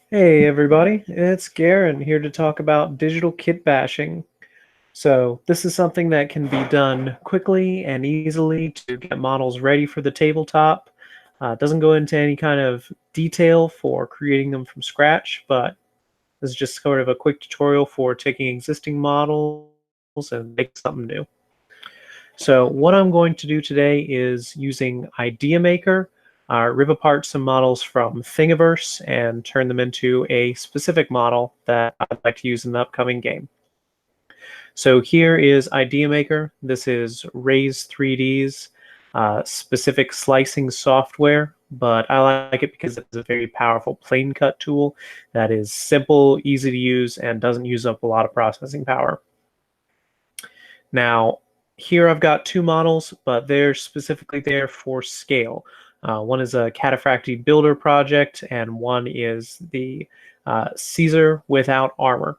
Hey everybody, it's Garin here to talk about digital kit bashing. So this is something that can be done quickly and easily to get models ready for the tabletop. It doesn't go into any kind of detail for creating them from scratch, but this is just sort of a quick tutorial for taking existing models and making something new. So what I'm going to do today is using Idea Maker, rip apart some models from Thingiverse and turn them into a specific model that I'd like to use in the upcoming game. So here is Idea Maker. This is Raise 3D's specific slicing software, but I like it because it's a very powerful plane cut tool that is simple, easy to use, and doesn't use up a lot of processing power. Now, here I've got two models, but they're specifically there for scale. One is a Cataphractii builder project, and one is the Caesar without armor.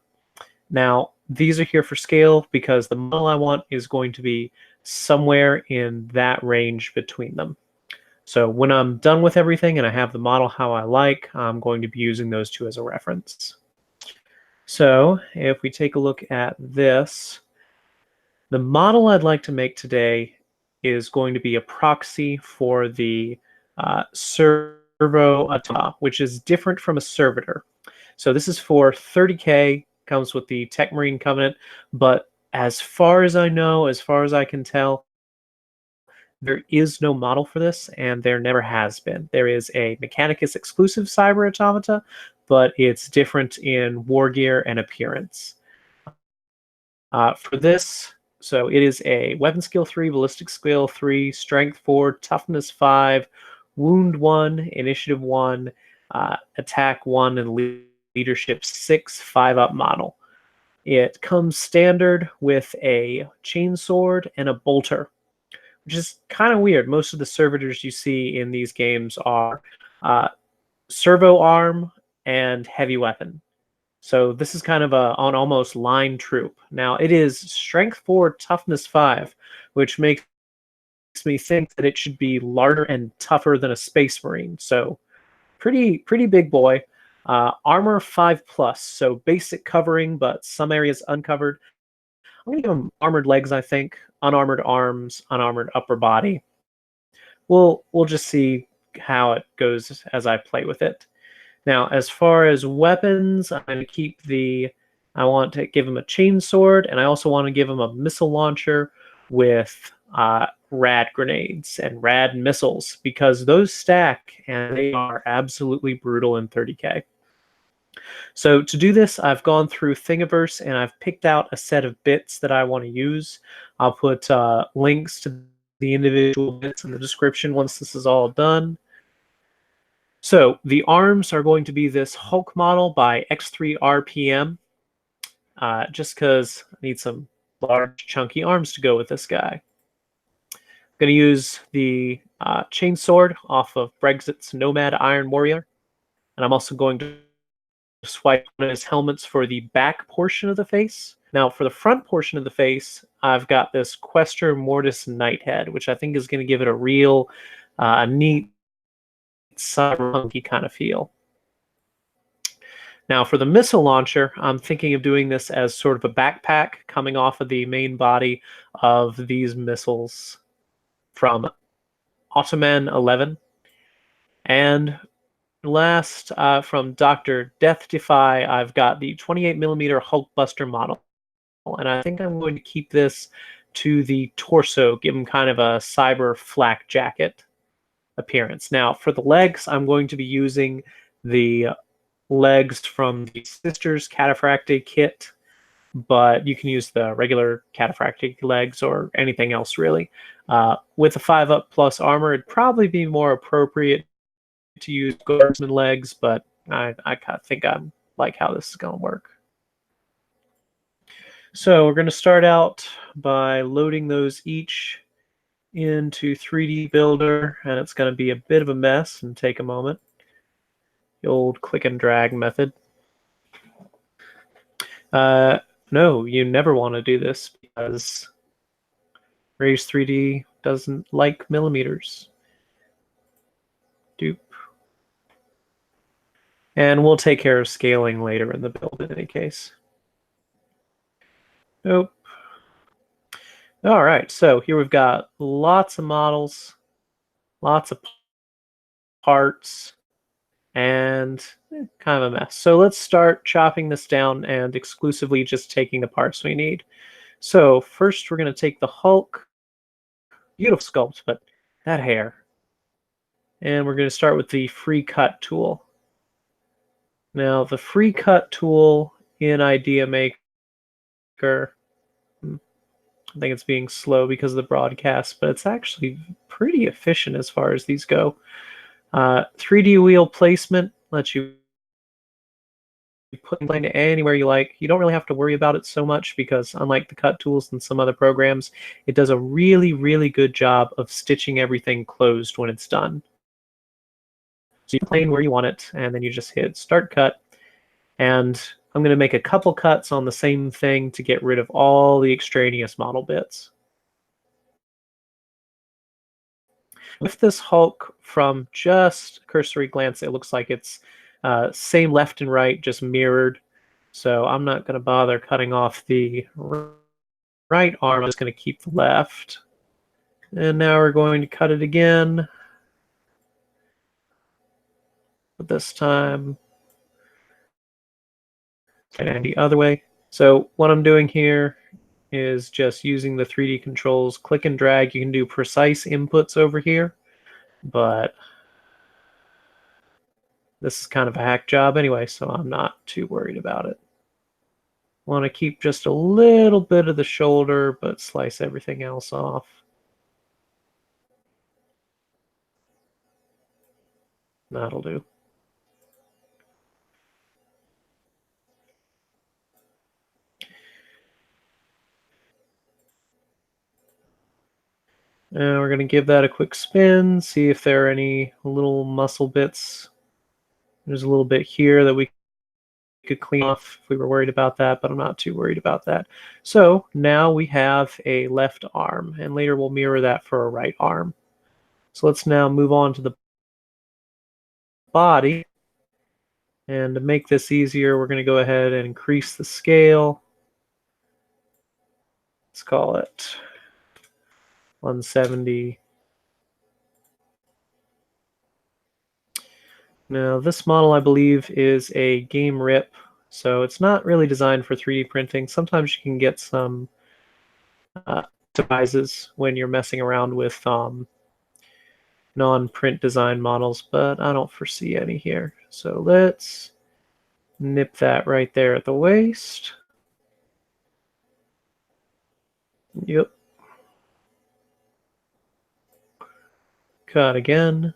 Now, these are here for scale because the model I want is going to be somewhere in that range between them. So when I'm done with everything and I have the model how I like, I'm going to be using those two as a reference. So if we take a look at this, the model I'd like to make today is going to be a proxy for the servo automata, which is different from a servitor. So this is for 30K, comes with the Tech Marine Covenant, but as far as I know, as far as I can tell, there is no model for this, and there never has been. There is a Mechanicus exclusive cyber automata, but it's different in war gear and appearance. For this, so it is a weapon skill 3, ballistic skill 3, strength 4, toughness 5, wound 1, initiative 1, attack 1, and leadership 6, 5-up model. It comes standard with a chainsword and a bolter, which is kind of weird. Most of the servitors you see in these games are servo arm and heavy weapon. So this is kind of an almost line troop. Now it is strength 4, toughness 5, which makes me think that it should be larger and tougher than a space marine. So pretty big boy. Armor 5 plus, so basic covering, but some areas uncovered. I'm gonna give him armored legs, I think, unarmored arms, unarmored upper body. We'll just see how it goes as I play with it. Now, as far as weapons, I'm going to keep I want to give him a chainsword, and I also want to give him a missile launcher with rad grenades and rad missiles, because those stack, and they are absolutely brutal in 30K. So to do this, I've gone through Thingiverse, and I've picked out a set of bits that I want to use. I'll put links to the individual bits in the description once this is all done. So the arms are going to be this Hulk model by X3 RPM, just because I need some large, chunky arms to go with this guy. I'm going to use the chainsword off of Brexit's Nomad Iron Warrior, and I'm also going to swipe one of his helmets for the back portion of the face. Now, for the front portion of the face, I've got this Quester Mortis Nighthead, which I think is going to give it a real neat cyberpunky kind of feel. Now, for the missile launcher, I'm thinking of doing this as sort of a backpack coming off of the main body of these missiles from Ottoman 11. And last, from Dr. Death Defy, I've got the 28mm Hulkbuster model. And I think I'm going to keep this to the torso, give him kind of a cyber flak jacket appearance. Now, for the legs, I'm going to be using the legs from the Sisters Cataphractii kit, but you can use the regular Cataphractii legs or anything else really. With a 5-up plus armor, it'd probably be more appropriate to use guardsman legs, but I think I like how this is going to work. So we're going to start out by loading those each into 3D Builder, and it's going to be a bit of a mess and take a moment. The old click and drag method. No, you never want to do this because Raise 3D doesn't like millimeters. Dupe. And we'll take care of scaling later in the build in any case. Nope. All right, so here we've got lots of models, lots of parts, and kind of a mess. So let's start chopping this down and exclusively just taking the parts we need. So first we're going to take the Hulk. Beautiful sculpt, but that hair. And we're going to start with the free cut tool. Now the free cut tool in Idea Maker, I think it's being slow because of the broadcast, but it's actually pretty efficient as far as these go. 3D wheel placement lets you put the plane anywhere you like. You don't really have to worry about it so much because unlike the cut tools and some other programs, it does a really, really good job of stitching everything closed when it's done. So you plane where you want it, and then you just hit start cut. And I'm going to make a couple cuts on the same thing to get rid of all the extraneous model bits. With this Hulk, from just a cursory glance, it looks like it's same left and right, just mirrored. So I'm not going to bother cutting off the right arm. I'm just going to keep the left. And now we're going to cut it again. But this time, and the other way. So what I'm doing here is just using the 3D controls, click and drag. You can do precise inputs over here, but this is kind of a hack job anyway, so I'm not too worried about it. Want to keep just a little bit of the shoulder, but slice everything else off. That'll do. And we're going to give that a quick spin, see if there are any little muscle bits. There's a little bit here that we could clean off if we were worried about that, but I'm not too worried about that. So now we have a left arm, and later we'll mirror that for a right arm. So let's now move on to the body. And to make this easier, we're going to go ahead and increase the scale. Let's call it 170. Now this model, I believe, is a game rip, so it's not really designed for 3D printing. Sometimes you can get some surprises when you're messing around with non-print design models, but I don't foresee any here. So let's nip that right there at the waist. Yep. Cut again.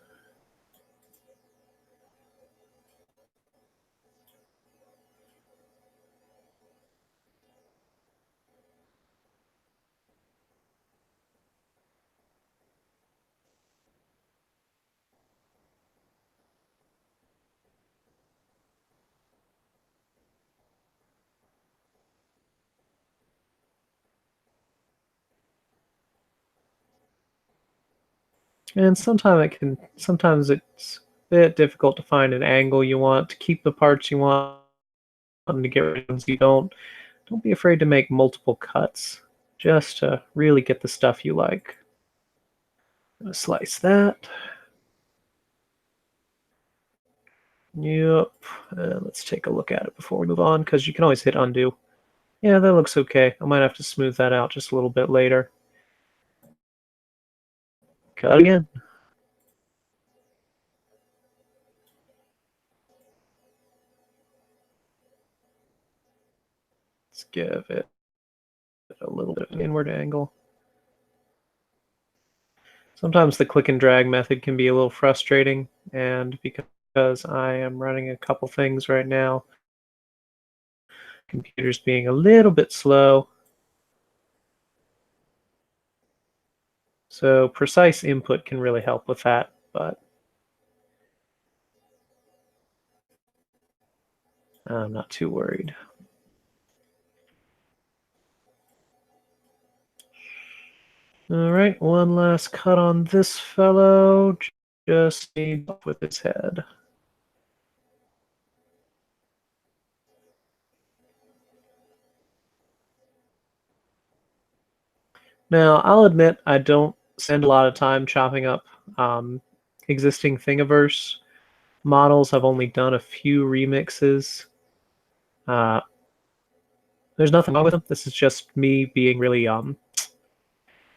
And sometimes it's a bit difficult to find an angle you want to keep the parts you want and to get rid of ones you don't. Don't be afraid to make multiple cuts just to really get the stuff you like. I'm gonna slice that. Yep. Let's take a look at it before we move on, because you can always hit undo. Yeah, that looks okay. I might have to smooth that out just a little bit later. Cut again. Let's give it a little bit of an inward angle. Sometimes the click and drag method can be a little frustrating, and because I am running a couple things right now, computer's being a little bit slow. So precise input can really help with that, but I'm not too worried. All right, one last cut on this fellow. Just need with his head. Now, I'll admit I don't spend a lot of time chopping up existing Thingiverse models. I've only done a few remixes. Uh, there's nothing wrong with them. This is just me being really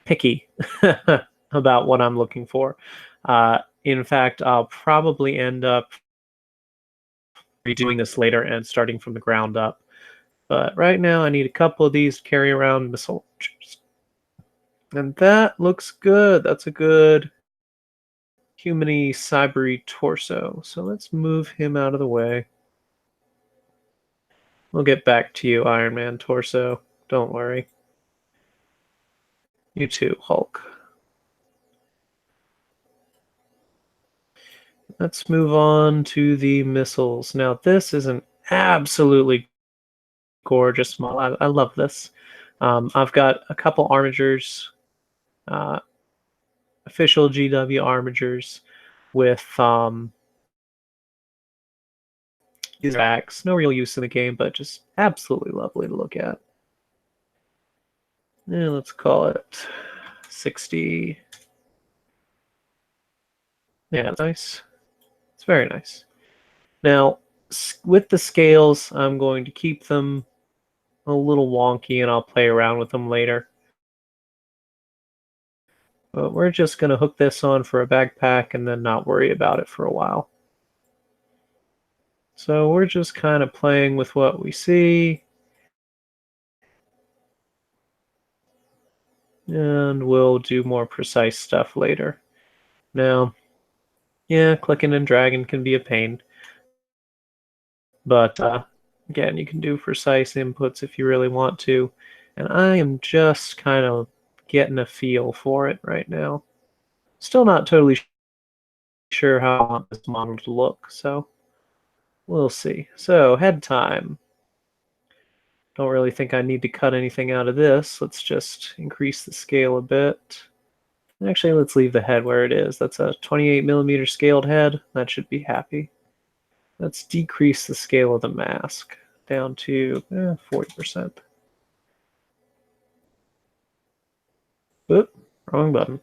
picky about what I'm looking for. In fact, I'll probably end up redoing this later and starting from the ground up. But right now, I need a couple of these to carry around missile launchers. And that looks good. That's a good humany cybery torso. So let's move him out of the way. We'll get back to you, Iron Man torso. Don't worry. You too, Hulk. Let's move on to the missiles. Now, this is an absolutely gorgeous model. I love this. I've got a couple armatures, uh, official GW armatures with these backs. No real use in the game, but just absolutely lovely to look at. Yeah, let's call it 60. Yeah, that's nice. It's very nice. Now, with the scales, I'm going to keep them a little wonky and I'll play around with them later. But we're just going to hook this on for a backpack and then not worry about it for a while. So we're just kind of playing with what we see. And we'll do more precise stuff later. Now, yeah, clicking and dragging can be a pain. But again, you can do precise inputs if you really want to. And I am just kind of getting a feel for it right now. Still not totally sure how I want this model to look, so we'll see. So, head time. Don't really think I need to cut anything out of this. Let's just increase the scale a bit. Actually, let's leave the head where it is. That's a 28mm scaled head. That should be happy. Let's decrease the scale of the mask down to 40%. Oop, wrong button.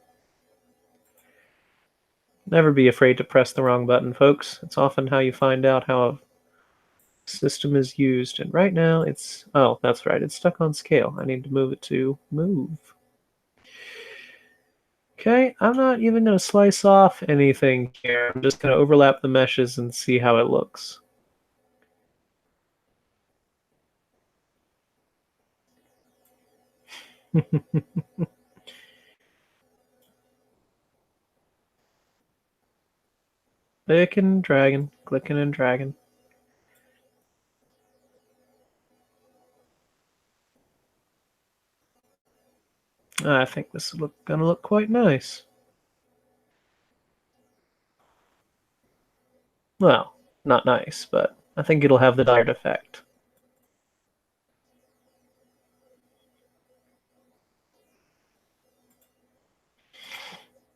Never be afraid to press the wrong button, folks. It's often how you find out how a system is used. And right now it's, oh, that's right, it's stuck on scale. I need to move it to move. Okay, I'm not even going to slice off anything here. I'm just going to overlap the meshes and see how it looks. Clicking and dragging, clicking and dragging. I think this is gonna look quite nice. Well, not nice, but I think it'll have the desired effect.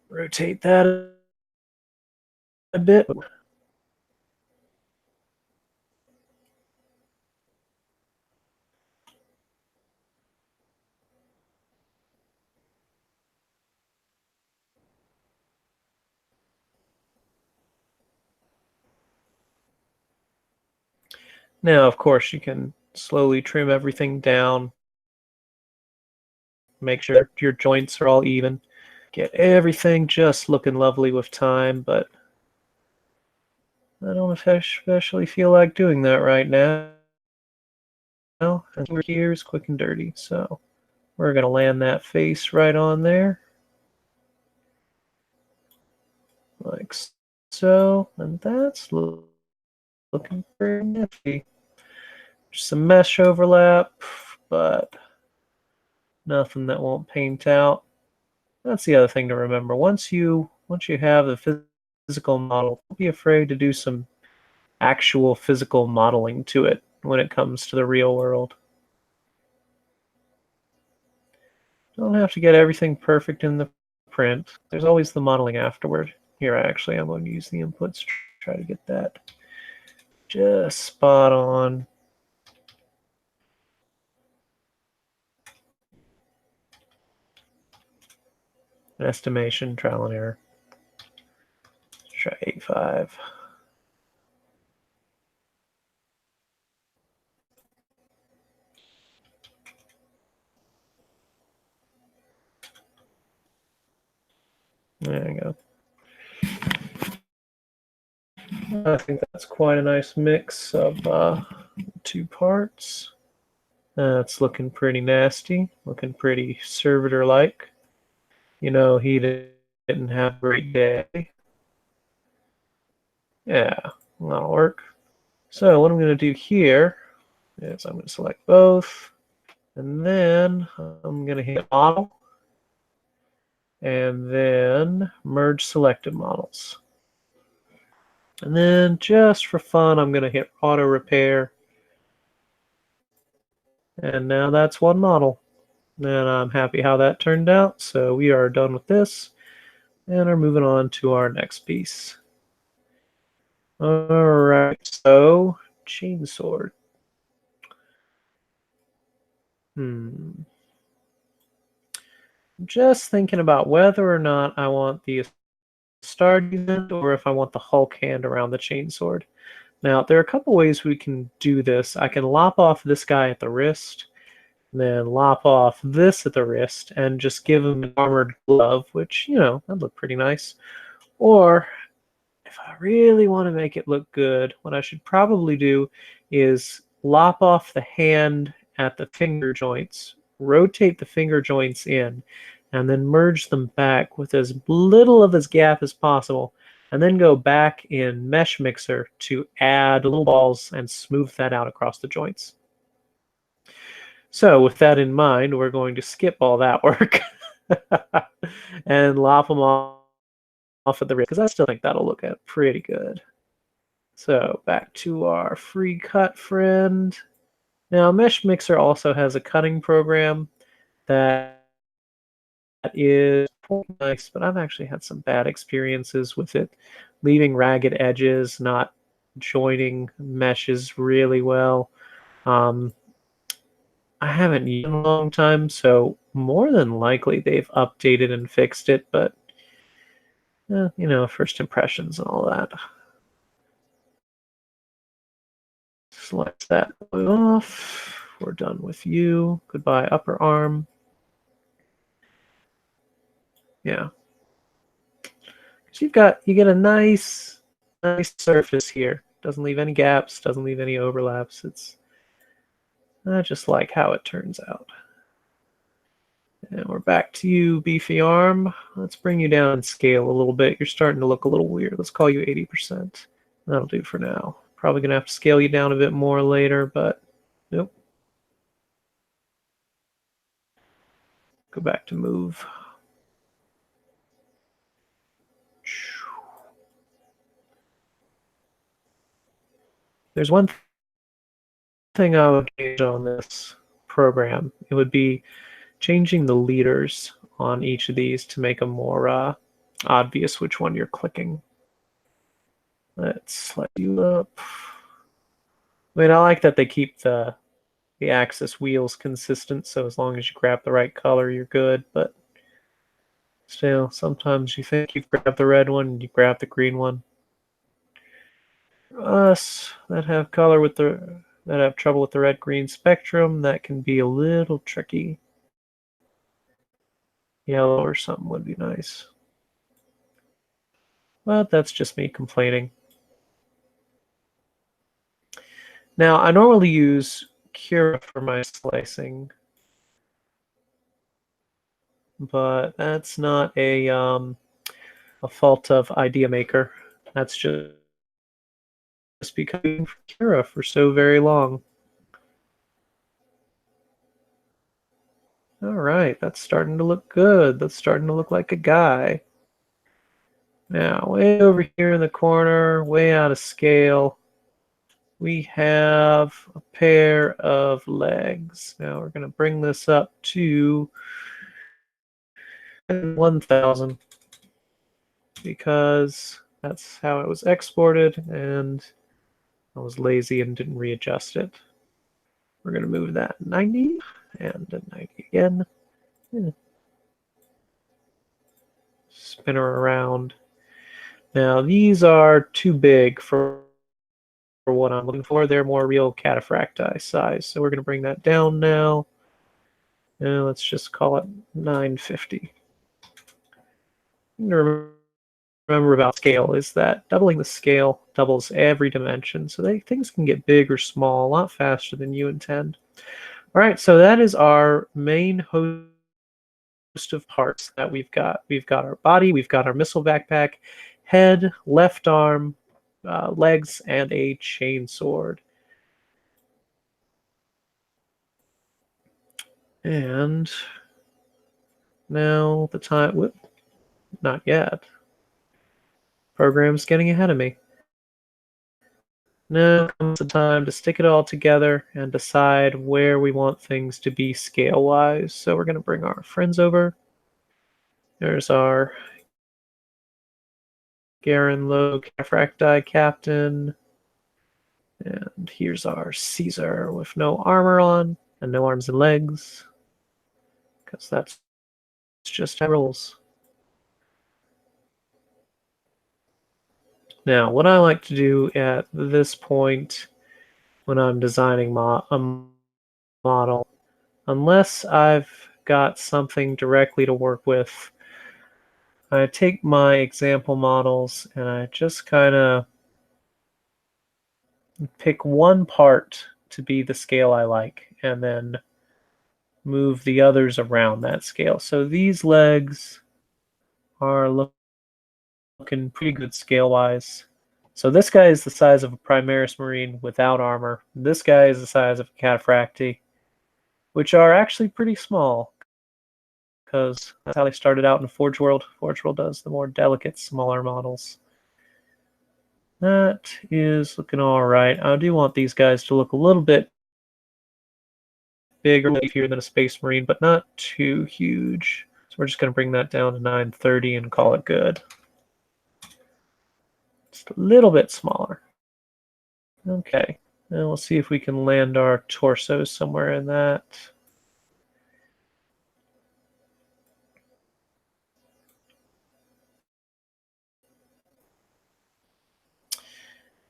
Rotate that a bit. Now, of course, you can slowly trim everything down. Make sure your joints are all even. Get everything just looking lovely with time, but I don't especially feel like doing that right now. And here is quick and dirty, so we're going to land that face right on there. Like so, and that's looking pretty nifty. Just some mesh overlap, but nothing that won't paint out. That's the other thing to remember. Once you have the physical model, don't be afraid to do some actual physical modeling to it when it comes to the real world. Don't have to get everything perfect in the print. There's always the modeling afterward. Here, actually, I'm going to use the inputs to try to get that just spot on. An estimation, trial and error. Let's try 85. There you go. I think that's quite a nice mix of two parts. It's looking pretty nasty, looking pretty servitor-like. You know, he didn't have a great day. Yeah, that'll work. So what I'm going to do here is I'm going to select both, and then I'm going to hit model, and then merge selected models. And then just for fun, I'm going to hit auto repair. And now that's one model. And I'm happy how that turned out. So we are done with this and are moving on to our next piece. All right, so chainsword. I'm just thinking about whether or not I want the start event or if I want the Hulk hand around the chainsword. Now, there are a couple ways we can do this. I can lop off this guy at the wrist, then lop off this at the wrist, and just give him an armored glove, which, you know, that'd look pretty nice. Or, if I really want to make it look good, what I should probably do is lop off the hand at the finger joints, rotate the finger joints in, and then merge them back with as little of this gap as possible, and then go back in Mesh Mixer to add little balls and smooth that out across the joints. So with that in mind, we're going to skip all that work and lop them off at the wrist, because I still think that'll look pretty good. So back to our free cut friend. Now Mesh Mixer also has a cutting program that is nice, but I've actually had some bad experiences with it, leaving ragged edges, not joining meshes really well. I haven't used it in a long time, so more than likely they've updated and fixed it, but you know, first impressions and all that. Select that off. We're done with you. Goodbye, upper arm. Yeah. So you get a nice surface here. Doesn't leave any gaps, doesn't leave any overlaps. It's I just like how it turns out. And we're back to you, beefy arm. Let's bring you down and scale a little bit. You're starting to look a little weird. Let's call you 80%. That'll do for now. Probably going to have to scale you down a bit more later, but nope. Go back to move. There's one thing I would change on this program. It would be changing the leaders on each of these to make them more obvious which one you're clicking. Let's slide you up. I mean, I like that they keep the axis wheels consistent, so as long as you grab the right color, you're good, but still, sometimes you think you've grabbed the red one, and you grab the green one. For us that have trouble with the red-green spectrum, that can be a little tricky. Yellow or something would be nice. But that's just me complaining. Now, I normally use Cura for my slicing, but that's not a fault of Idea Maker. That's just because I've been Cura for so very long. All right, that's starting to look good. That's starting to look like a guy. Now, way over here in the corner, way out of scale, we have a pair of legs. Now we're going to bring this up to 1000 because that's how it was exported, and I was lazy and didn't readjust it. We're going to move that 90 and 90 again. Yeah. Spin her around. Now these are too big for what I'm looking for. They're more real cataphracti size. So we're going to bring that down now. And let's just call it 950. Remember about scale is that doubling the scale doubles every dimension. So things can get big or small a lot faster than you intend. All right, so that is our main host of parts that we've got. We've got our body, we've got our missile backpack, head, left arm, legs, and a chainsword. And now the time, whoop, not yet. Program's getting ahead of me. Now comes the time to stick it all together and decide where we want things to be scale-wise. So we're going to bring our friends over. There's our Garin low cataphracti captain. And here's our Caesar with no armor on and no arms and legs. Because that's just how it rolls. Now, what I like to do at this point when I'm designing a model, unless I've got something directly to work with, I take my example models and I just kind of pick one part to be the scale I like and then move the others around that scale. So these legs are looking pretty good scale-wise. So this guy is the size of a Primaris Marine without armor. This guy is the size of a Cataphracti, which are actually pretty small because that's how they started out in Forge World. Forge World does the more delicate, smaller models. That is looking all right. I do want these guys to look a little bit bigger, beefier than a Space Marine, but not too huge. So we're just going to bring that down to 930 and call it good. Just a little bit smaller. Okay, and we'll see if we can land our torsos somewhere in that.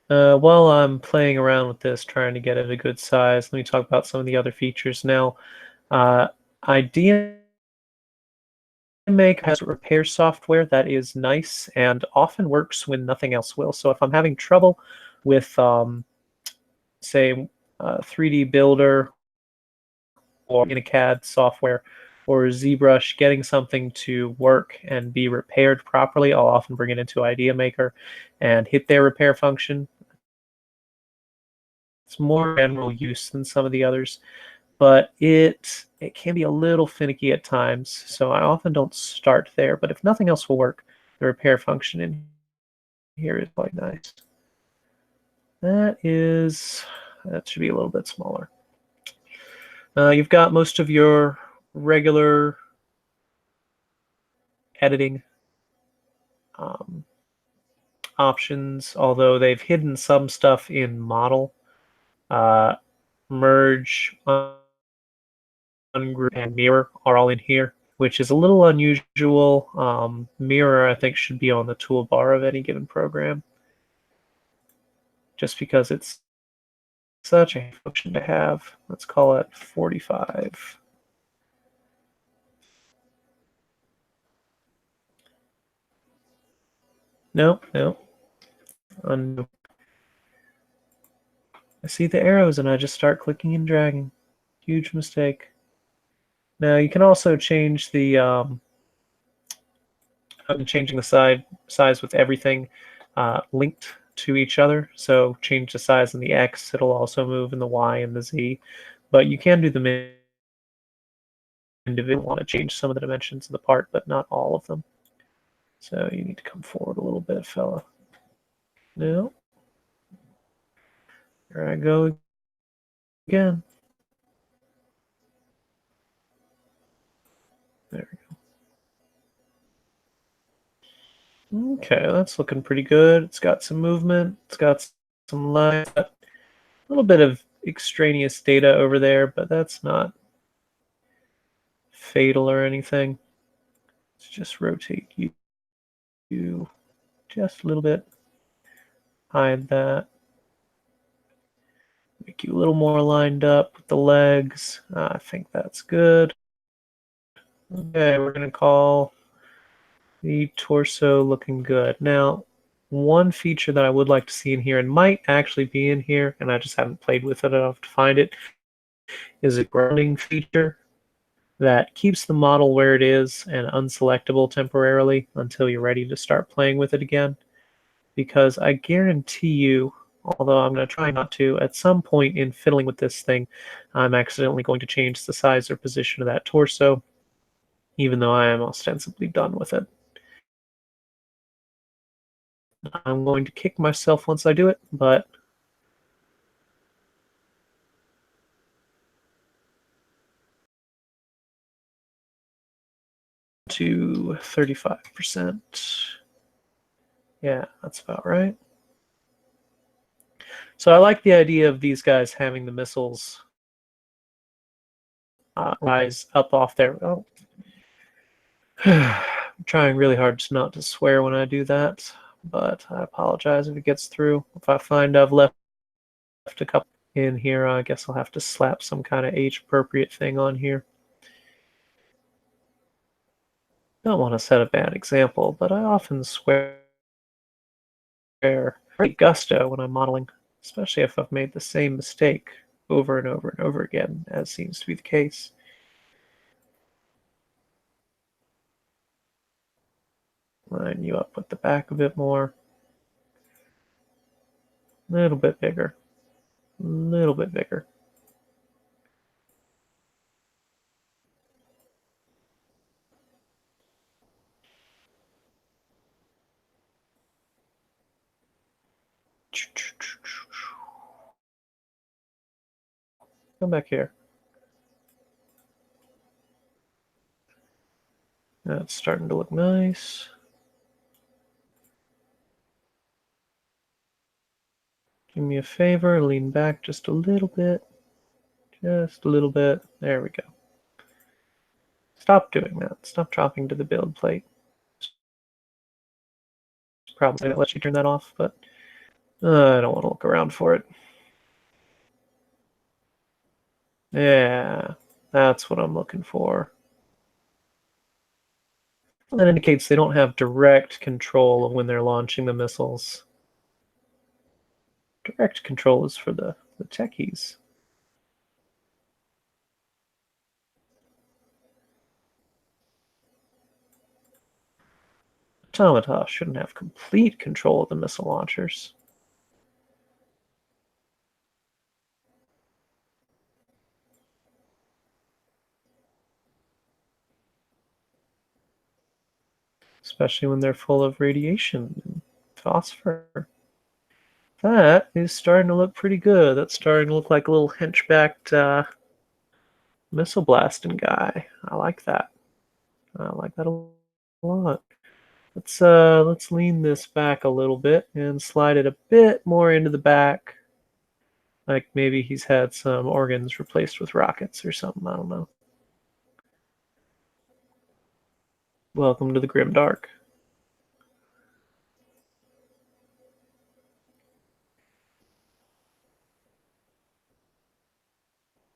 While I'm playing around with this, trying to get it a good size, let me talk about some of the other features now. Idea Make has repair software that is nice and often works when nothing else will. So if I'm having trouble with, say, 3D Builder or in a CAD software or ZBrush, getting something to work and be repaired properly, I'll often bring it into Idea Maker and hit their repair function. It's more general use than some of the others, but it can be a little finicky at times, so I often don't start there. But if nothing else will work, the repair function in here is quite nice. That should be a little bit smaller. You've got most of your regular editing options, although they've hidden some stuff in model. Merge, ungroup, and mirror are all in here, which is a little unusual. Mirror, I think, should be on the toolbar of any given program, just because it's such a function to have. Let's call it 45. No. Undo. I see the arrows and I just start clicking and dragging. Huge mistake. Now you can also change the changing the size with everything linked to each other. So change the size in the X, it'll also move in the Y and the Z. But you can do them individually. Want to change some of the dimensions of the part, but not all of them. So you need to come forward a little bit, fella. No. Here I go again. There we go. Okay, that's looking pretty good. It's got some movement. It's got some lines. A little bit of extraneous data over there, but that's not fatal or anything. Let's just rotate you just a little bit. Hide that. Make you a little more lined up with the legs. I think that's good. Okay, we're going to call the torso looking good. Now, one feature that I would like to see in here, and might actually be in here, and I just haven't played with it enough to find it, is a grounding feature that keeps the model where it is and unselectable temporarily until you're ready to start playing with it again. Because I guarantee you, although I'm going to try not to, at some point in fiddling with this thing, I'm accidentally going to change the size or position of that torso, even though I am ostensibly done with it. I'm going to kick myself once I do it, but to 35%. Yeah, that's about right. So I like the idea of these guys having the missiles rise up off there. Oh. I'm trying really hard not to swear when I do that, but I apologize if it gets through. If I find I've left a couple in here, I guess I'll have to slap some kind of age-appropriate thing on here. Don't want to set a bad example, but I often swear great gusto when I'm modeling, especially if I've made the same mistake over and over and over again, as seems to be the case. Line you up with the back a bit more. A little bit bigger. A little bit bigger. Come back here. That's starting to look nice. Do me a favor, lean back just a little bit. Just a little bit. There we go. Stop doing that. Stop dropping to the build plate. Probably gonna let you turn that off, but I don't want to look around for it. Yeah, that's what I'm looking for. That indicates they don't have direct control of when they're launching the missiles. Direct control is for the techies. Automata shouldn't have complete control of the missile launchers. Especially when they're full of radiation and phosphor. That is starting to look pretty good. That's starting to look like a little henchbacked missile blasting guy. I like that. I like that a lot. Let's lean this back a little bit and slide it a bit more into the back. Like maybe he's had some organs replaced with rockets or something. I don't know. Welcome to the grim dark.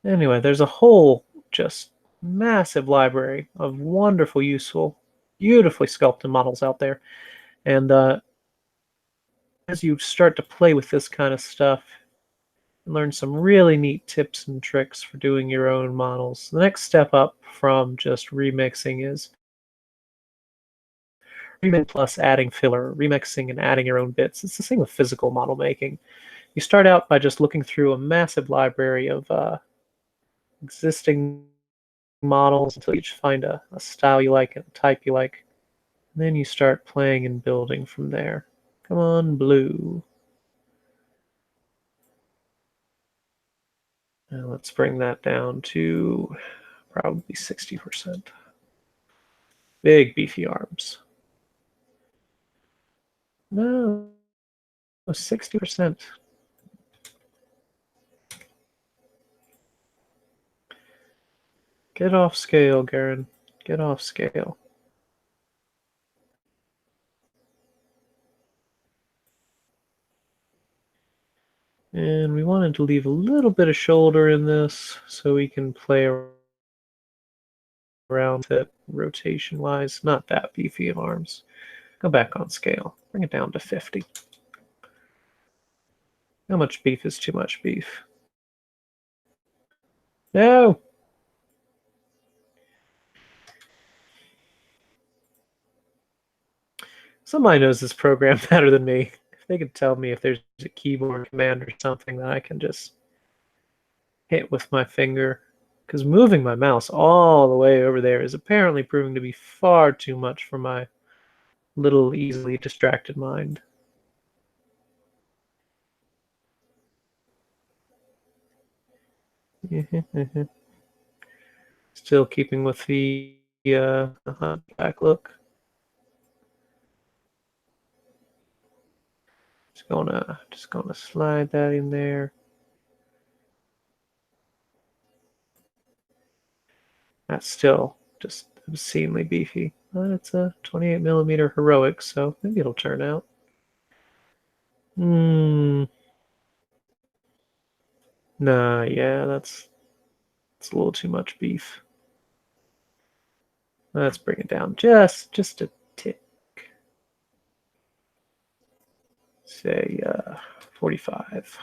Anyway, there's a whole just massive library of wonderful, useful, beautifully sculpted models out there. And as you start to play with this kind of stuff, and learn some really neat tips and tricks for doing your own models. The next step up from just remixing is remix plus adding filler, remixing and adding your own bits. It's the same with physical model making. You start out by just looking through a massive library of existing models until you find a style you like and a type you like. And then you start playing and building from there. Come on, blue. Now let's bring that down to probably 60%. Big beefy arms. No, 60%. Get off scale, Garin. Get off scale. And we wanted to leave a little bit of shoulder in this so we can play around it rotation-wise. Not that beefy of arms. Go back on scale. Bring it down to 50. How much beef is too much beef? No! Somebody knows this program better than me. If they could tell me if there's a keyboard command or something that I can just hit with my finger. Because moving my mouse all the way over there is apparently proving to be far too much for my little easily distracted mind. Still keeping with the hunchback look. Just gonna slide that in there. That's still just obscenely beefy. But it's a 28mm heroic, so maybe it'll turn out. Hmm. Nah, yeah, that's a little too much beef. Let's bring it down just a tick. Say 45.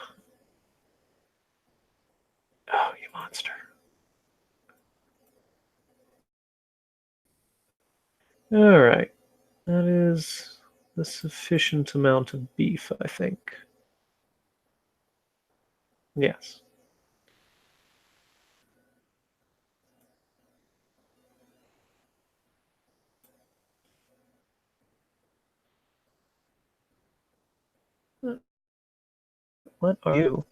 Oh, you monster. All right. That is the sufficient amount of beef, I think. Yes. What are you?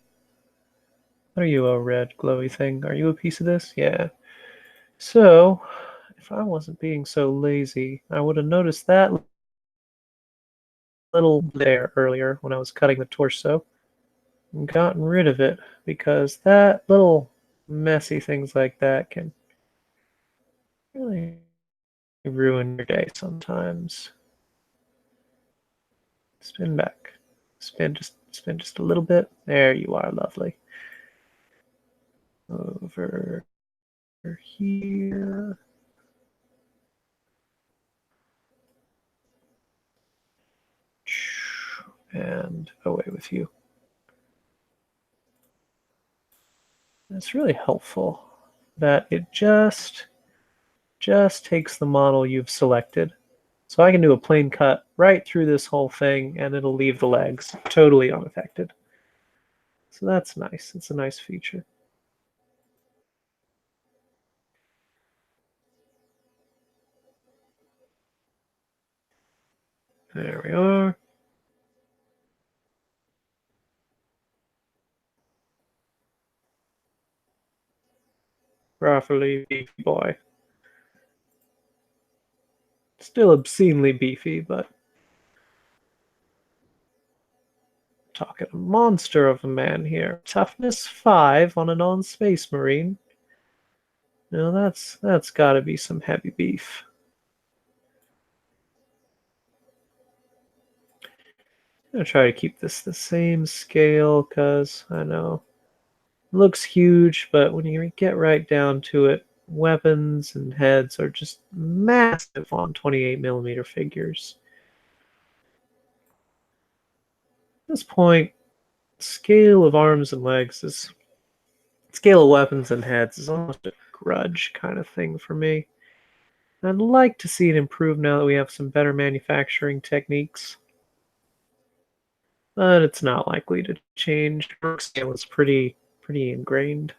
What are you, a red glowy thing? Are you a piece of this? Yeah. So, if I wasn't being so lazy, I would have noticed that little there earlier when I was cutting the torso and gotten rid of it because that little messy things like that can really ruin your day sometimes. Spin back. Spin just a little bit. There you are, lovely. Over here. And away with you. It's really helpful that it just takes the model you've selected. So I can do a plain cut right through this whole thing and it'll leave the legs totally unaffected. So that's nice. It's a nice feature. There we are. Properly beefy boy. Still obscenely beefy, but talking a monster of a man here. Toughness 5 on a non-space marine. Now that's got to be some heavy beef. I'm gonna try to keep this the same scale because I know it looks huge, but when you get right down to it, weapons and heads are just massive on 28mm figures. At this point, scale of arms and legs is scale of weapons and heads is almost a grudge kind of thing for me. I'd like to see it improve now that we have some better manufacturing techniques, but it's not likely to change. Work scale is pretty ingrained.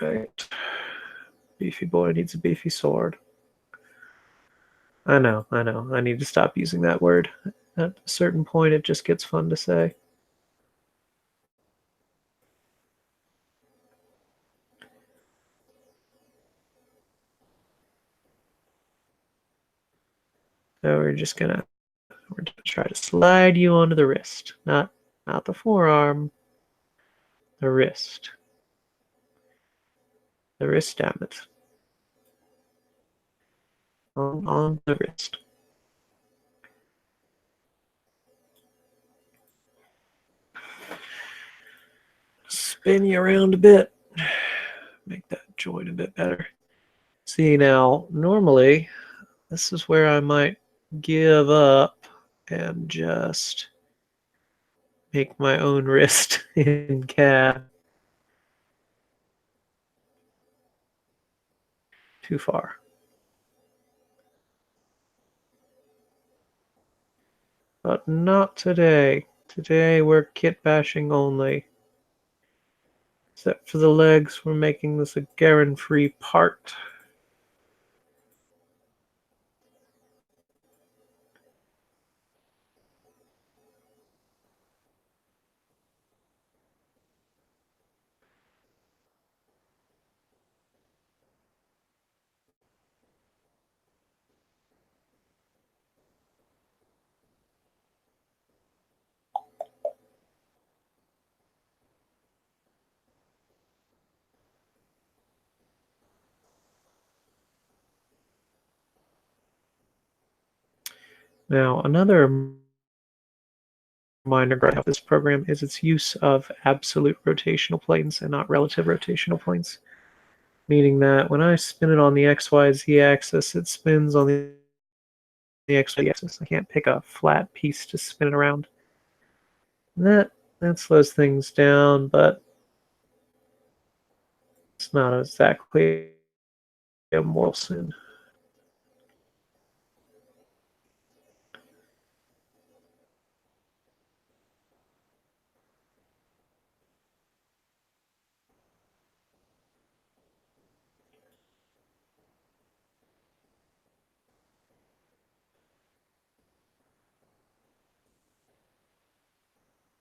Right. Beefy boy needs a beefy sword. I know, I know. I need to stop using that word. At a certain point, it just gets fun to say. So we're gonna try to slide you onto the wrist, not the forearm, the wrist. The wrist, damn it. on the wrist. Spin you around a bit. Make that joint a bit better. See, now, normally, this is where I might give up and just make my own wrist in calf. Too far. But not today. Today we're kit bashing only. Except for the legs, we're making this a Garin-free part. Now, another minor gripe of this program is its use of absolute rotational planes and not relative rotational planes. Meaning that when I spin it on the XYZ axis, it spins on the XYZ axis. I can't pick a flat piece to spin it around. That slows things down, but it's not exactly a moral sin.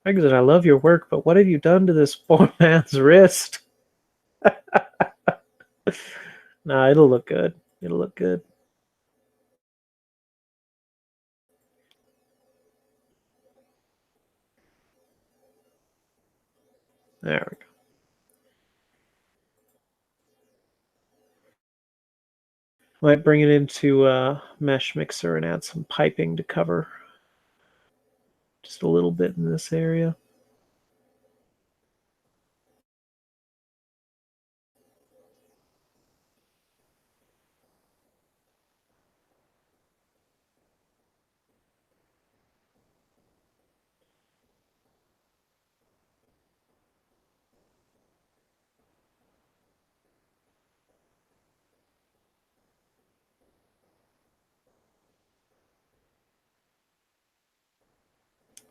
Exit, I love your work, but what have you done to this poor man's wrist? Nah, it'll look good. It'll look good. There we go. Might bring it into a mesh mixer and add some piping to cover just a little bit in this area.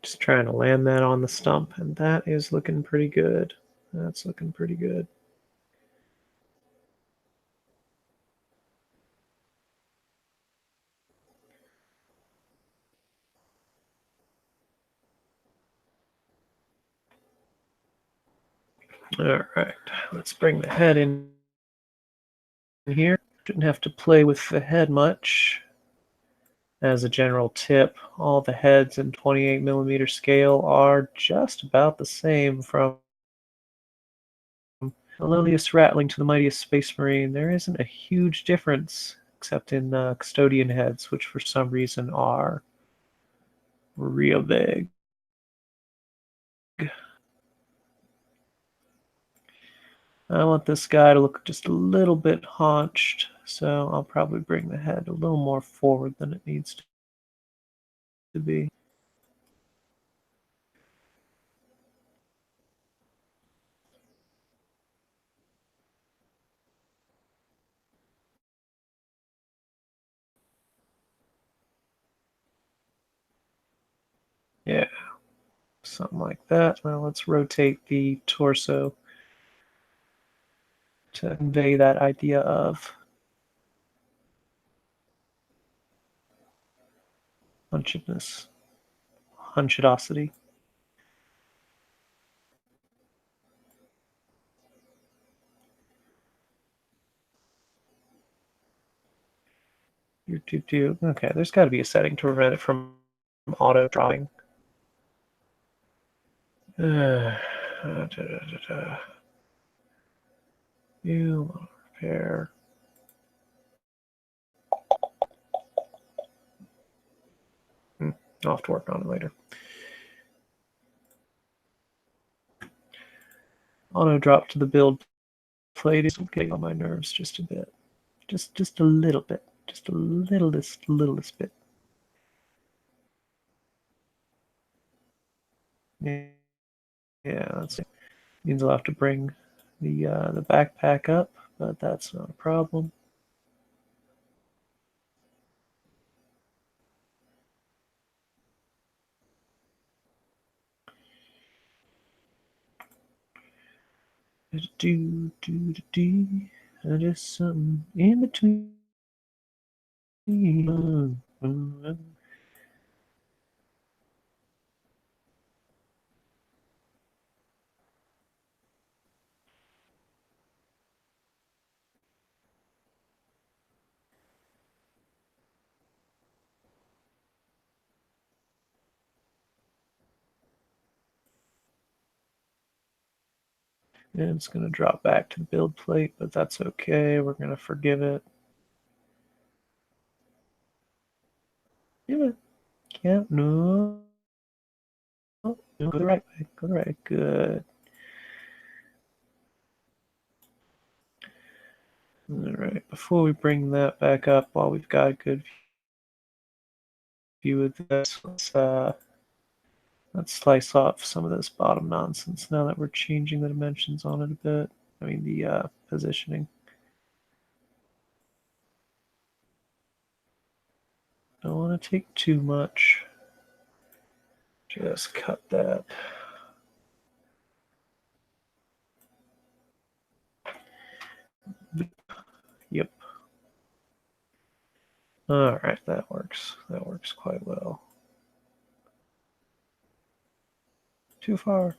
Just trying to land that on the stump, and that is looking pretty good. That's looking pretty good. All right, let's bring the head in here. Shouldn't have to play with the head much. As a general tip, all the heads in 28mm scale are just about the same, from the lowliest rattling to the mightiest space marine. There isn't a huge difference, except in custodian heads, which for some reason are real big. I want this guy to look just a little bit haunched, so I'll probably bring the head a little more forward than it needs to be. Yeah, something like that. Now let's rotate the torso to convey that idea of hunchedness, hunchedosity. Okay, there's got to be a setting to prevent it from auto drawing. You want to repair. I'll have to work on it later. Auto drop to the build plate is getting on my nerves just a bit. Just a little bit. Just a littlest bit. Yeah, that's it. Means I'll have to bring the backpack up, but that's not a problem. Just something in between. And it's going to drop back to the build plate, but that's okay. We're going to forgive it. Yeah, yeah, no. No, go the right way. Go the right way. Good. All right. Before we bring that back up, while we've got a good view of this, let's slice off some of this bottom nonsense now that we're changing the dimensions on it a bit. I mean, the positioning. Don't want to take too much. Just cut that. Yep. All right, that works. That works quite well. Too far.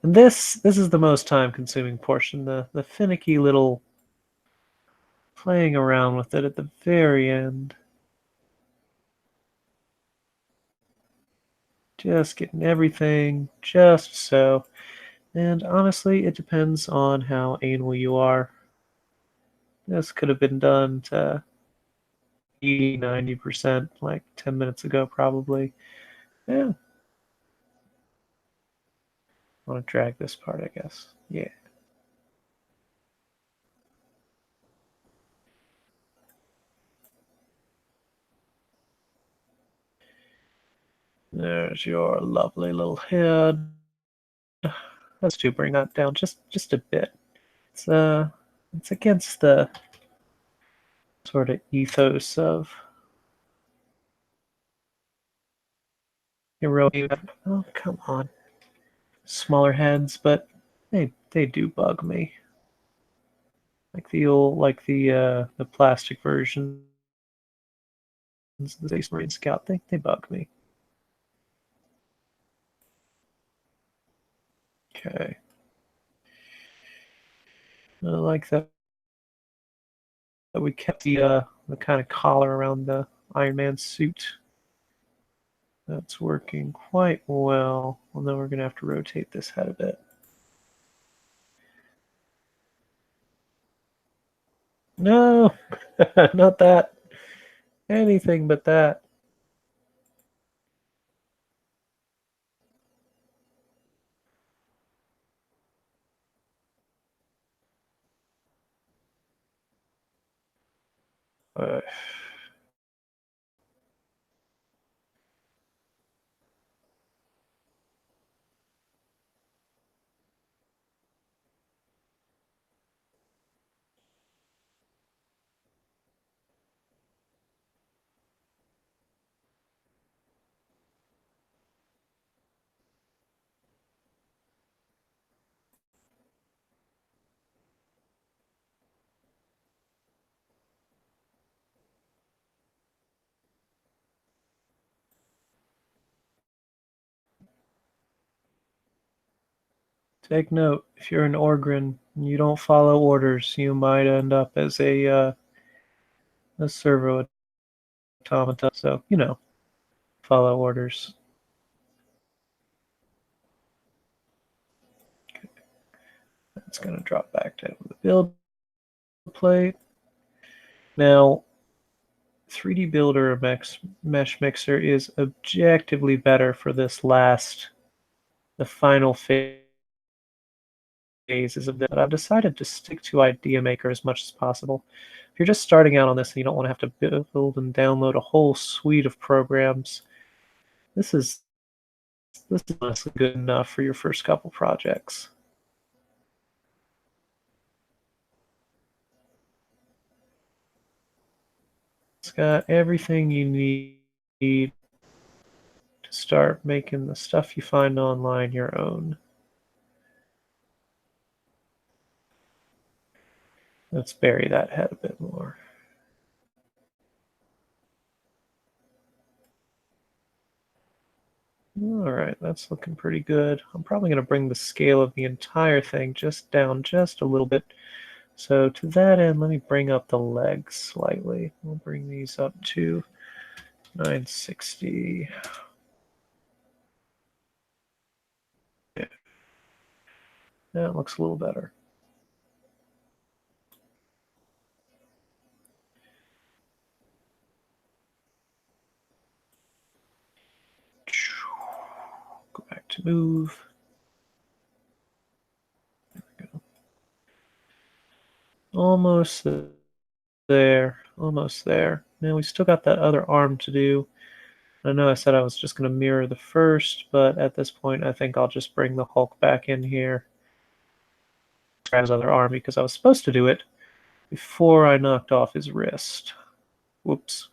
And this is the most time-consuming portion, the finicky little playing around with it at the very end. Just getting everything just so. And honestly, it depends on how anal you are. This could have been done to 80, 90% like 10 minutes ago, probably. Yeah. I want to drag this part, I guess. Yeah. There's your lovely little head. Let's do bring that down just a bit. It's against the sort of ethos of heroic. Oh, come on. Smaller heads, but they do bug me. Like the plastic versions of the Space Marine Scout, they bug me. Okay. I like that we kept the kind of collar around the Iron Man suit. That's working quite well. Well, then we're gonna have to rotate this head a bit. No, not that. Anything but that. Uh, Take note, if you're an Orgrin and you don't follow orders, you might end up as a servo automata. So, follow orders. It's going to drop back down to the build plate. Now, 3D Builder Mesh Mixer is objectively better for this the final phases of this, but I've decided to stick to Idea Maker as much as possible. If you're just starting out on this and you don't want to have to build and download a whole suite of programs, this is honestly good enough for your first couple projects. It's got everything you need to start making the stuff you find online your own. Let's bury that head a bit more. All right, that's looking pretty good. I'm probably going to bring the scale of the entire thing just down just a little bit. So to that end, let me bring up the legs slightly. We'll bring these up to 960. Yeah, that looks a little better. Go back to move. There we go. Almost there. Almost there. Now we still got that other arm to do. I know I said I was just going to mirror the first, but at this point I think I'll just bring the Hulk back in here. Grab his other arm because I was supposed to do it before I knocked off his wrist. Whoops.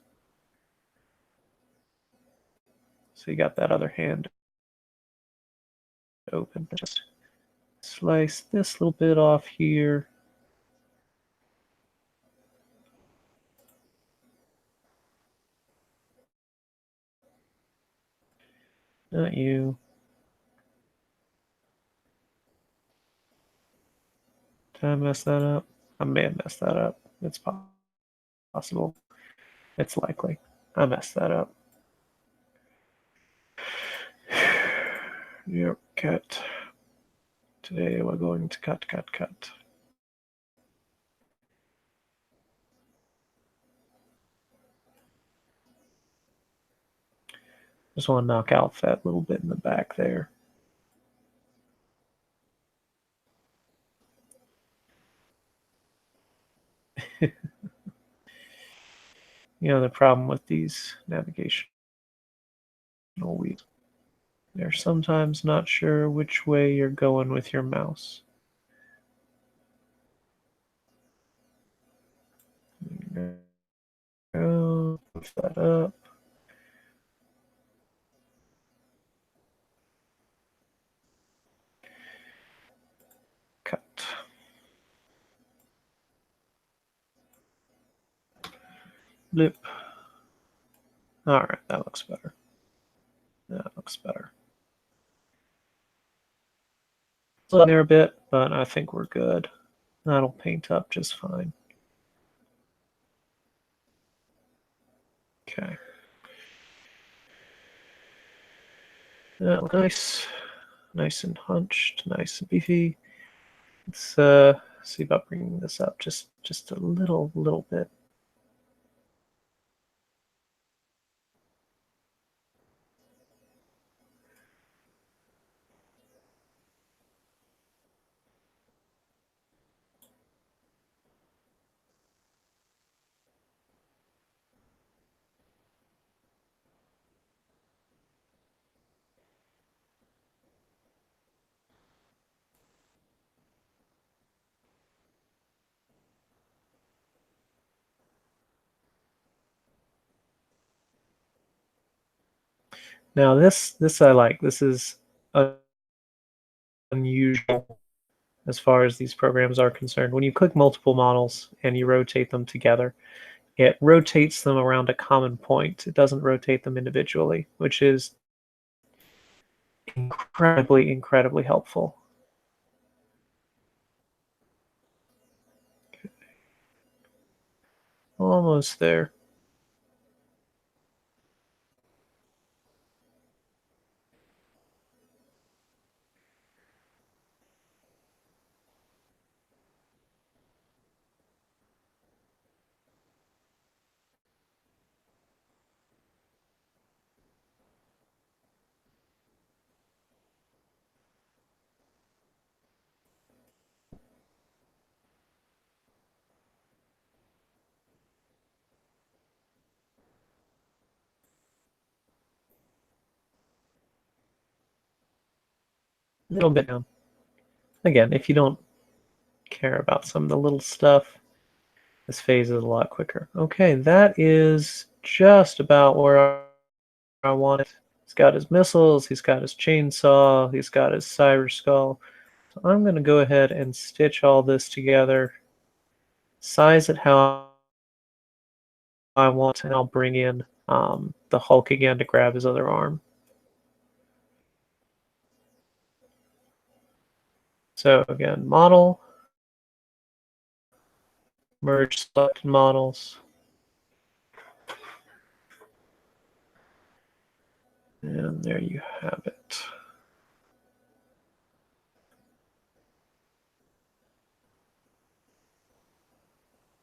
So you got that other hand open. Just slice this little bit off here. Not you. Did I mess that up? I may have messed that up. It's possible. It's likely. I messed that up. Yep, cut. Today we're going to cut. Just want to knock out that little bit in the back there. You know, the problem with these navigational wheels, they're sometimes not sure which way you're going with your mouse. Go, push that up. Cut. Blip. All right, that looks better. That looks better. Still in there a bit, but I think we're good. That'll paint up just fine. Okay. Nice. Nice and hunched, nice and beefy. Let's see about bringing this up just a little bit. Now this I like. This is unusual as far as these programs are concerned. When you click multiple models and you rotate them together, it rotates them around a common point. It doesn't rotate them individually, which is incredibly helpful. Almost there. a little bit down. Again, if you don't care about some of the little stuff, this phase is a lot quicker. Okay, that is just about where I want it. He's got his missiles, he's got his chainsaw, he's got his cyber skull. So I'm going to go ahead and stitch all this together, size it how I want, and I'll bring in the Hulk again to grab his other arm. So again, model, merge selected models, and there you have it.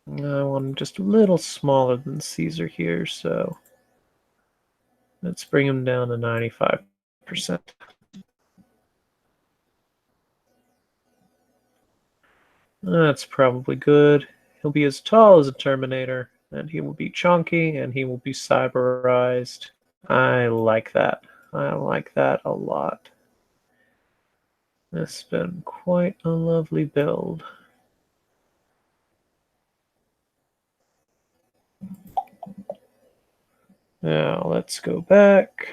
I want him just a little smaller than Caesar here, so let's bring him down to 95%. That's probably good. He'll be as tall as a Terminator, and he will be chunky, and he will be cyberized. I like that. I like that a lot. This has been quite a lovely build. Now let's go back.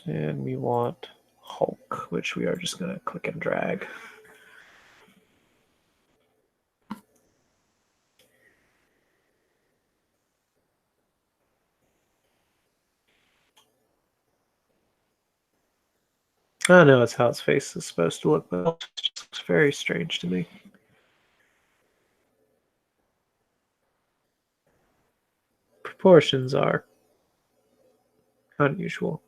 And we want Hulk, which we are just going to click and drag. I know it's how its face is supposed to look, but it just looks very strange to me. Proportions are unusual.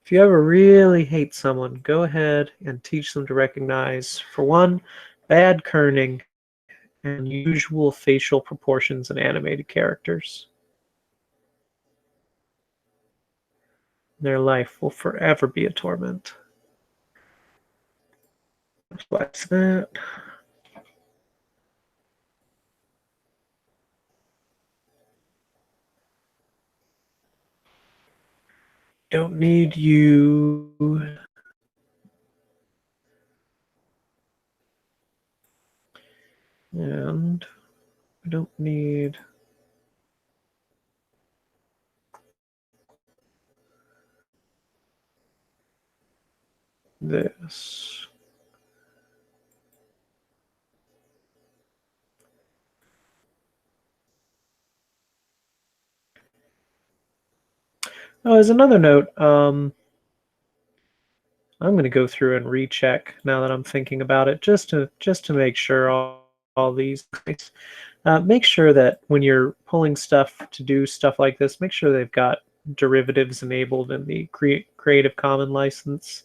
If you ever really hate someone, go ahead and teach them to recognize, for one, bad kerning and unusual facial proportions in animated characters. Their life will forever be a torment. What's that? Don't need you. And we don't need this. Oh, as another note, I'm going to go through and recheck now that I'm thinking about it, just to make sure all these things. Make sure that when you're pulling stuff to do stuff like this, make sure they've got derivatives enabled in the Creative Commons license.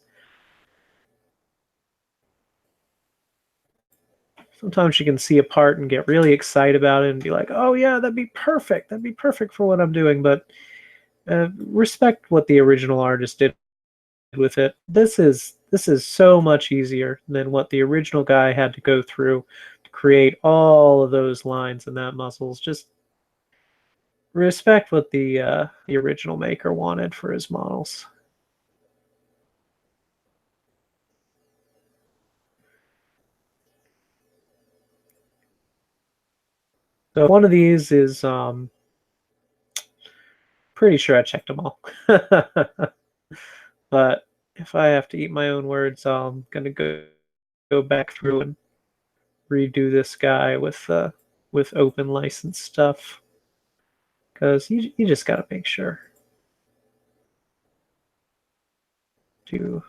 Sometimes you can see a part and get really excited about it and be like, "Oh yeah, that'd be perfect. That'd be perfect for what I'm doing." But respect what the original artist did with it. This is so much easier than what the original guy had to go through to create all of those lines and that muscles. Just respect what the original maker wanted for his models. So one of these is pretty sure I checked them all. But if I have to eat my own words, I'm gonna go back through and redo this guy with open license stuff, because you just gotta make sure to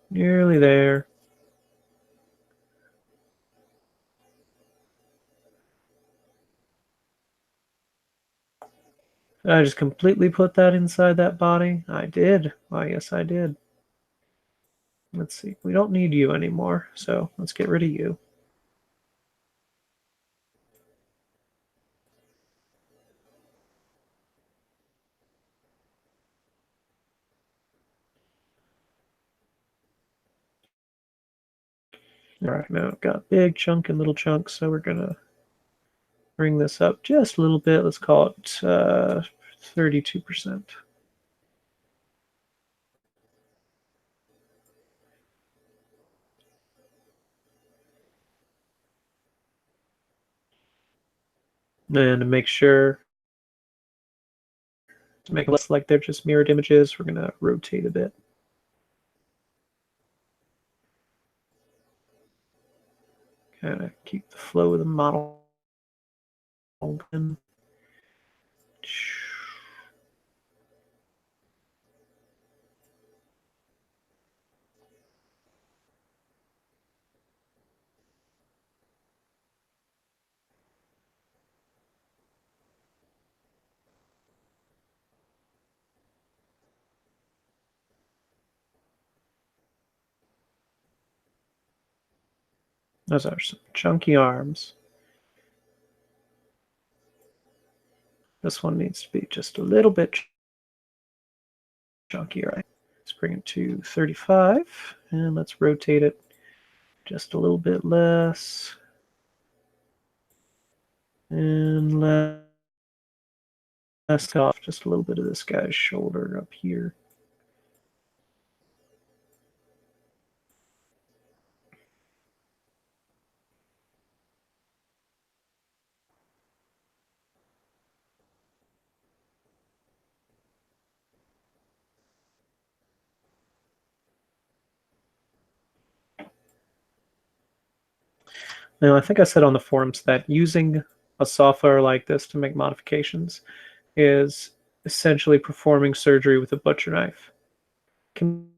nearly there. Did I just completely put that inside that body? I did. Why, yes, I did. Let's see. We don't need you anymore, so let's get rid of you. All right, now I've got big chunk and little chunk, so we're gonna bring this up just a little bit. Let's call it 32%. And to make sure, to make it less like they're just mirrored images, we're gonna rotate a bit. Kind of keep the flow of the model in. Those are some chunky arms. This one needs to be just a little bit chunky, right? Let's bring it to 35, and let's rotate it just a little bit less. And let's off just a little bit of this guy's shoulder up here. Now, I think I said on the forums that using a software like this to make modifications is essentially performing surgery with a butcher knife. It can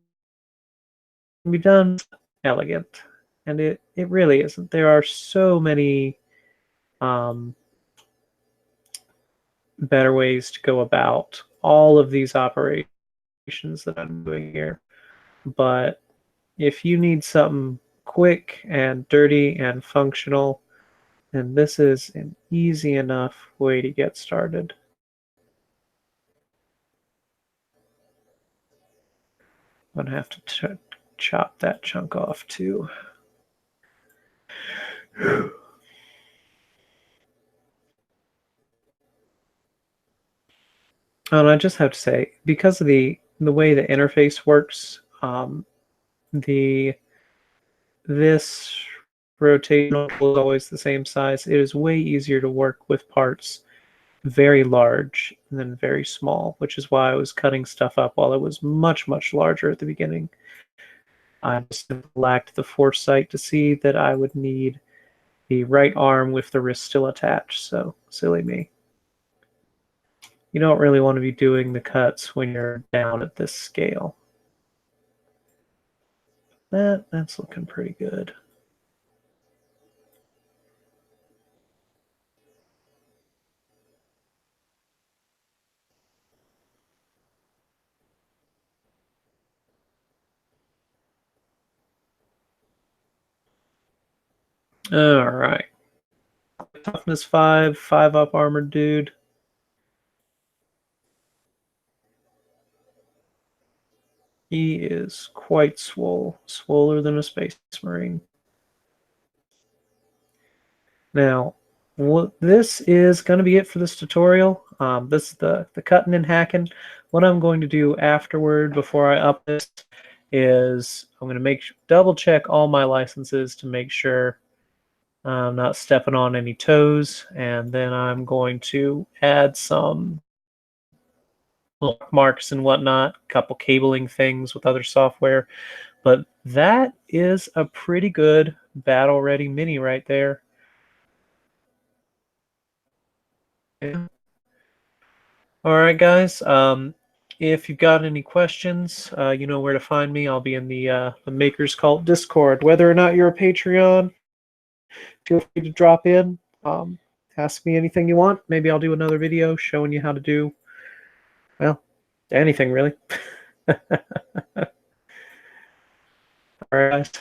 be done elegant, and it really isn't. There are so many better ways to go about all of these operations that I'm doing here. But if you need something quick and dirty and functional, then this is an easy enough way to get started. I'm gonna have to chop that chunk off too. And I just have to say, because of the way the interface works, this rotational tool is always the same size. It is way easier to work with parts very large than very small, which is why I was cutting stuff up while it was much, much larger at the beginning. I just lacked the foresight to see that I would need the right arm with the wrist still attached, so silly me. You don't really want to be doing the cuts when you're down at this scale. That's looking pretty good. All right. Toughness 5, 5 up armored dude. He is quite swoller than a space marine. Now, this is going to be it for this tutorial. This is the cutting and hacking. What I'm going to do afterward, before I up this, is I'm going to double check all my licenses to make sure I'm not stepping on any toes, and then I'm going to add some marks and whatnot, a couple cabling things with other software. But that is a pretty good battle-ready mini right there. Yeah. All right, guys. If you've got any questions, you know where to find me. I'll be in the Makers Cult Discord. Whether or not you're a Patreon, feel free to drop in. Ask me anything you want. Maybe I'll do another video showing you how to do, well, anything really. All right, guys.